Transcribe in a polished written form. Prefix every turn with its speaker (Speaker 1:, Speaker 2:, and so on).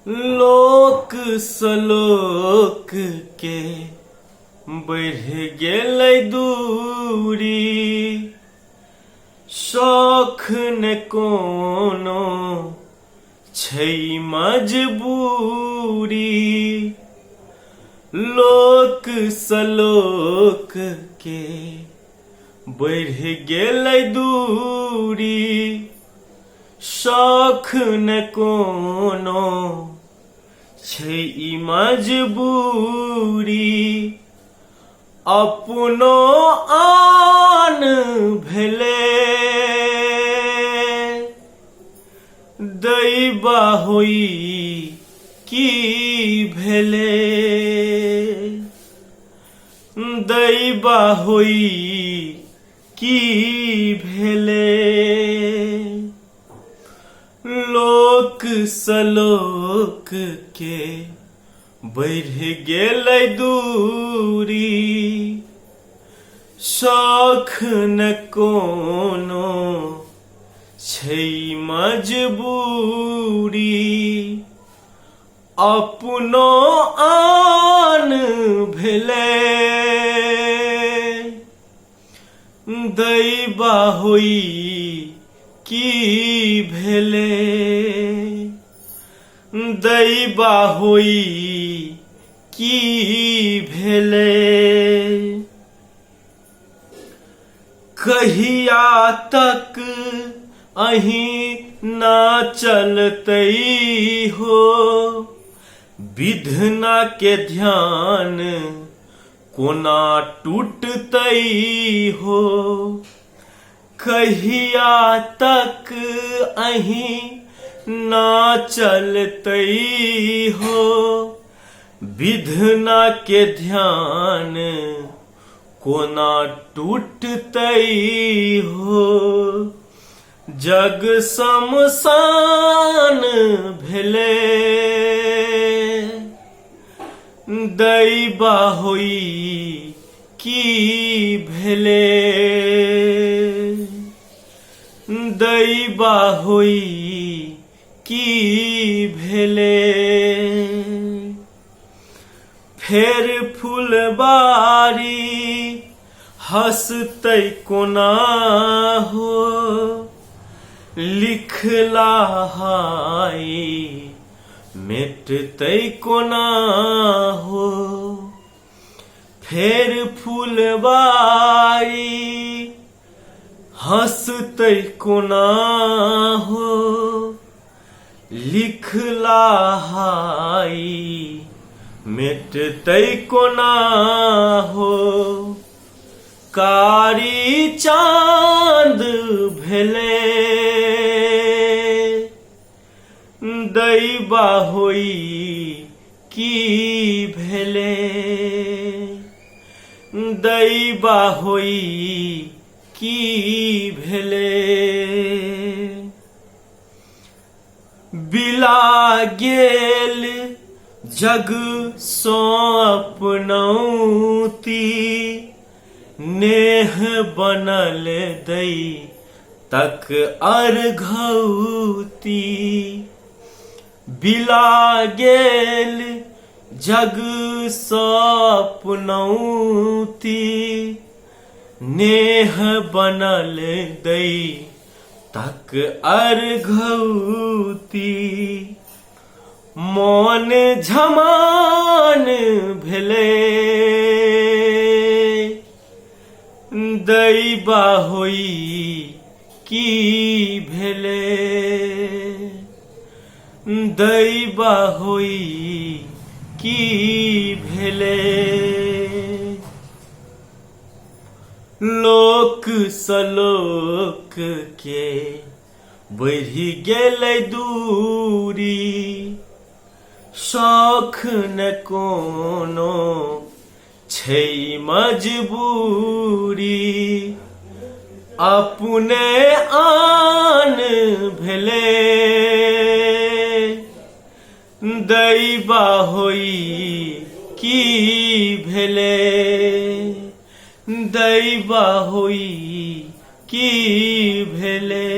Speaker 1: लोक सलोक के बढ़ गेलै दूरी, शौख ने कोनो छै मजबूरी। लोक सलोक के बढ़ गेलै दूरी, शौख ने कोनो छै मजबूरी। अपनो आन भेले दैबा होई की भेले, दैबा होई की भेले। लोक सलोक के बढ़ गेलै दूरी, शौख न कोनो छै मजबूरी। अपनो आन भेले दैबा होई की भेले, दैबा होई की भेले। कहिया तक अहीं ना चलतई हो, विधना के ध्यान कोना टूटतई हो। कहिया तक अहीं ना चलतई हो, विधना के ध्यान कोना टूटतई हो। जग शमशान भेले दैबा होई की भेले, दैबा होई की भेले। फेर फुलबारी हंसतै कोना हो, लिखला हाय मिटतै कोना हो। फेर फुलबारी हंसतै कोना हो, लिखला हाय मिटतै कोना हो। कारी चांद भेले दैबा होई की भेले, दैबा होई की भेले। बिला गेल जग सो अपनौती, नेह बनल दै तक अर्घौती। बिला गेल जग सो अपनौती, नेह बनल दै तक अर्घौती। मन झमान भेले दैबा होई की भेले, दैबा होई की भेले। लोक सलोक के बढ़ गेलै दूरी, शौख न कोनो छै मजबूरी। अपने आन भेले दैबा होई की भेले, दैबा होई की भेले।